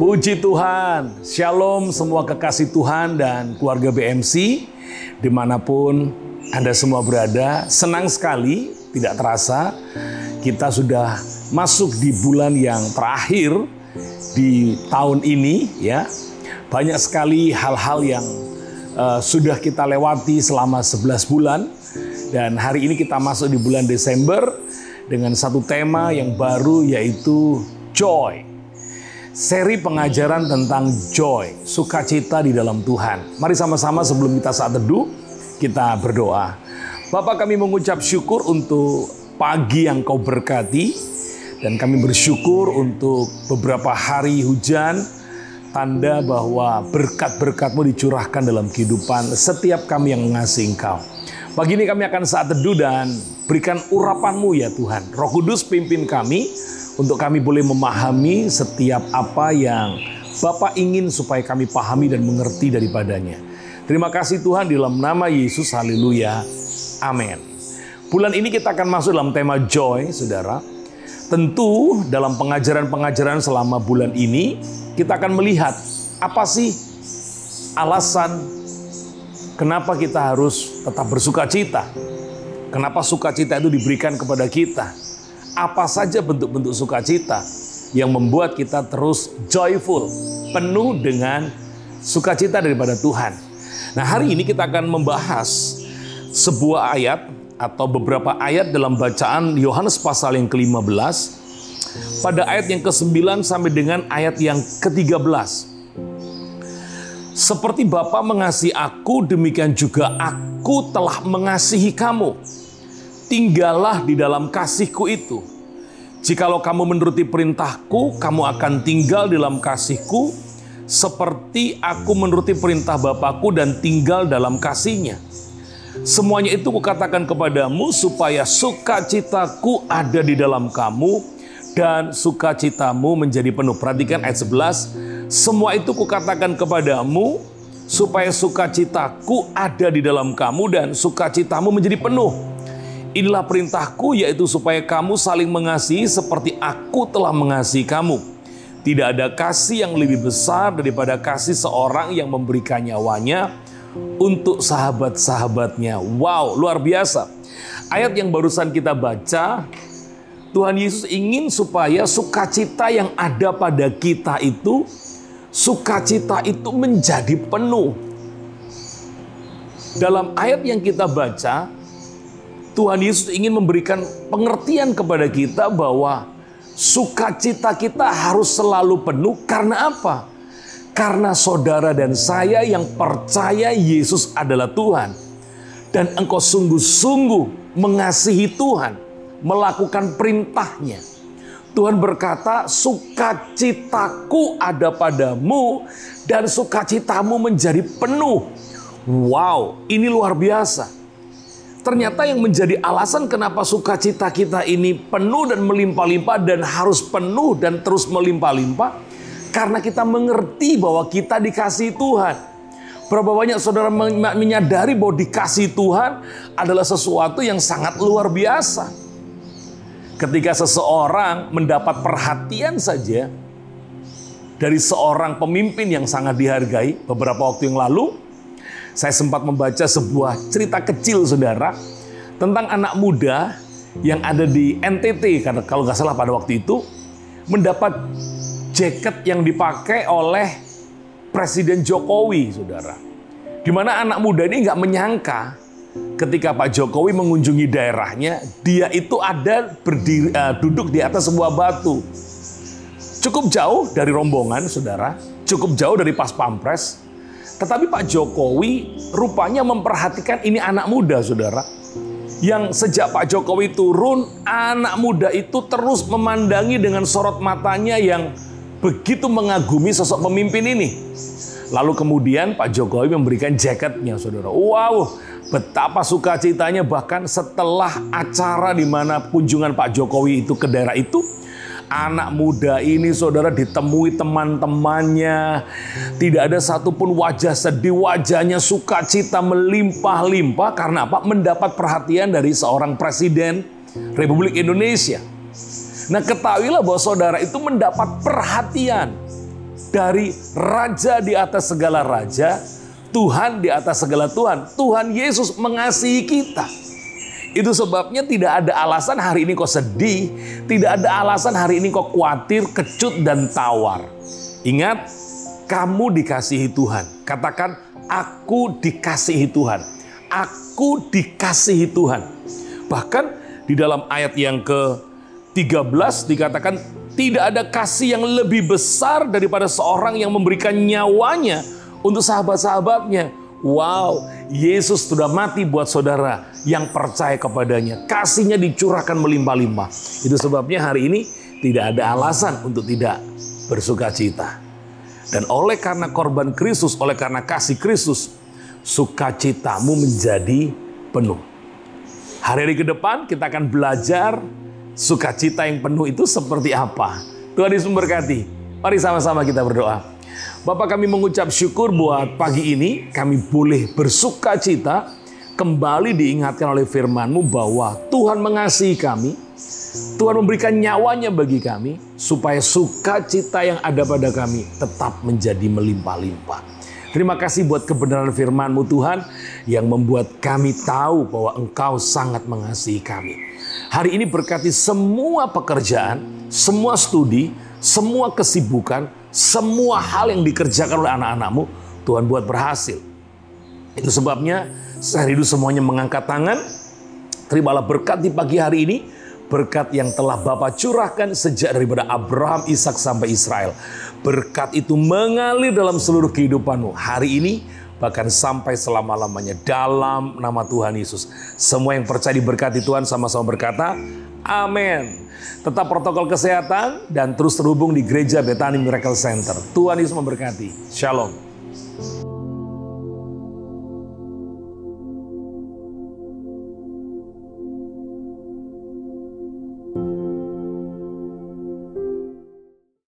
Puji Tuhan, Shalom semua kekasih Tuhan dan keluarga BMC dimanapun Anda semua berada. Senang sekali, tidak terasa kita sudah masuk di bulan yang terakhir di tahun ini ya. Banyak sekali hal-hal yang sudah kita lewati selama 11 bulan. Dan hari ini kita masuk di bulan Desember dengan satu tema yang baru yaitu Joy. Seri pengajaran tentang joy, sukacita di dalam Tuhan. Mari sama-sama sebelum kita saat teduh, kita berdoa. Bapa, kami mengucap syukur untuk pagi yang Kau berkati. Dan kami bersyukur untuk beberapa hari hujan, tanda bahwa berkat-berkat-Mu dicurahkan dalam kehidupan setiap kami yang mengasihi Engkau. Pagi ini kami akan saat teduh dan berikan urapan-Mu ya Tuhan. Roh Kudus pimpin kami, untuk kami boleh memahami setiap apa yang Bapa ingin supaya kami pahami dan mengerti daripadanya. Terima kasih Tuhan, di dalam nama Yesus, haleluya, amin. Bulan ini kita akan masuk dalam tema joy, saudara. Tentu dalam pengajaran-pengajaran selama bulan ini, kita akan melihat apa sih alasan kenapa kita harus tetap bersuka cita. Kenapa sukacita itu diberikan kepada kita. Apa saja bentuk-bentuk sukacita yang membuat kita terus joyful, penuh dengan sukacita daripada Tuhan. Nah, hari ini kita akan membahas sebuah ayat atau beberapa ayat dalam bacaan Yohanes pasal yang ke-15 pada ayat yang ke-9 sampai dengan ayat yang ke-13. Seperti Bapa mengasihi aku, demikian juga aku telah mengasihi kamu. Tinggallah di dalam kasih-Ku itu. Jikalau kamu menuruti perintah-Ku, kamu akan tinggal di dalam kasih-Ku, seperti aku menuruti perintah Bapa-Ku dan tinggal dalam kasih-Nya. Semuanya itu Kukatakan kepadamu, supaya sukacita-Ku ada di dalam kamu, dan sukacitamu menjadi penuh. Perhatikan ayat 11. Semua itu Kukatakan kepadamu, supaya sukacita-Ku ada di dalam kamu, dan sukacitamu menjadi penuh. Inilah perintahku, yaitu supaya kamu saling mengasihi seperti aku telah mengasihi kamu. Tidak ada kasih yang lebih besar daripada kasih seorang yang memberikan nyawanya untuk sahabat-sahabatnya. Wow, luar biasa. Ayat yang barusan kita baca, Tuhan Yesus ingin supaya sukacita yang ada pada kita itu, sukacita itu menjadi penuh. Dalam ayat yang kita baca, Tuhan Yesus ingin memberikan pengertian kepada kita bahwa sukacita kita harus selalu penuh. Karena apa? Karena saudara dan saya yang percaya Yesus adalah Tuhan. Dan engkau sungguh-sungguh mengasihi Tuhan, melakukan perintahnya. Tuhan berkata, sukacitaku ada padamu dan sukacitamu menjadi penuh. Wow, ini luar biasa. Ternyata yang menjadi alasan kenapa sukacita kita ini penuh dan melimpah-limpah dan harus penuh dan terus melimpah-limpah, karena kita mengerti bahwa kita dikasihi Tuhan. Berapa banyak saudara menyadari bahwa dikasihi Tuhan adalah sesuatu yang sangat luar biasa. Ketika seseorang mendapat perhatian saja dari seorang pemimpin yang sangat dihargai, beberapa waktu yang lalu saya sempat membaca sebuah cerita kecil saudara tentang anak muda yang ada di NTT, karena kalau nggak salah pada waktu itu mendapat jaket yang dipakai oleh Presiden Jokowi saudara. Dimana anak muda ini nggak menyangka ketika Pak Jokowi mengunjungi daerahnya, dia itu ada duduk di atas sebuah batu. Cukup jauh dari rombongan saudara, cukup jauh dari pas pampres. Tetapi Pak Jokowi rupanya memperhatikan ini anak muda, saudara. Yang sejak Pak Jokowi turun, anak muda itu terus memandangi dengan sorot matanya yang begitu mengagumi sosok pemimpin ini. Lalu kemudian Pak Jokowi memberikan jaketnya, saudara. Wow, betapa sukacitanya bahkan setelah acara di mana kunjungan Pak Jokowi itu ke daerah itu, anak muda ini saudara ditemui teman-temannya. Tidak ada satupun wajah sedih, wajahnya sukacita melimpah-limpah. Karena apa? Mendapat perhatian dari seorang presiden Republik Indonesia. Nah, ketahuilah bahwa saudara itu mendapat perhatian. dari raja di atas segala raja, Tuhan di atas segala Tuhan. Tuhan Yesus mengasihi kita. Itu sebabnya tidak ada alasan hari ini kau sedih, tidak ada alasan hari ini kau khawatir, kecut, dan tawar. Ingat, kamu dikasihi Tuhan. Katakan, aku dikasihi Tuhan. Aku dikasihi Tuhan. Bahkan di dalam ayat yang ke-13 dikatakan, tidak ada kasih yang lebih besar daripada seorang yang memberikan nyawanya untuk sahabat-sahabatnya. Wow, Yesus sudah mati buat saudara yang percaya kepadanya. Kasihnya dicurahkan melimpah-limpah. Itu sebabnya hari ini tidak ada alasan untuk tidak bersuka cita. Dan oleh karena korban Kristus, oleh karena kasih Kristus, sukacitamu menjadi penuh. Hari-hari ke depan kita akan belajar sukacita yang penuh itu seperti apa. Tuhan Yesus memberkati. Mari sama-sama kita berdoa. Bapak, kami mengucap syukur buat pagi ini kami boleh bersuka cita, kembali diingatkan oleh firman-Mu bahwa Tuhan mengasihi kami, Tuhan memberikan nyawanya bagi kami, supaya sukacita yang ada pada kami tetap menjadi melimpah-limpah. Terima kasih buat kebenaran firman-Mu Tuhan, yang membuat kami tahu bahwa Engkau sangat mengasihi kami. Hari ini berkati semua pekerjaan, semua studi, semua kesibukan, semua hal yang dikerjakan oleh anak-anak-Mu, Tuhan buat berhasil. Itu sebabnya sehari itu semuanya mengangkat tangan. Terimalah berkat di pagi hari ini, berkat yang telah Bapa curahkan sejak daripada Abraham, Ishak sampai Israel. Berkat itu mengalir dalam seluruh kehidupanmu hari ini, bahkan sampai selama-lamanya dalam nama Tuhan Yesus. Semua yang percaya diberkati Tuhan sama-sama berkata, amin. Tetap protokol kesehatan dan terus terhubung di Gereja Bethany Miracle Center. Tuhan Yesus memberkati. Shalom.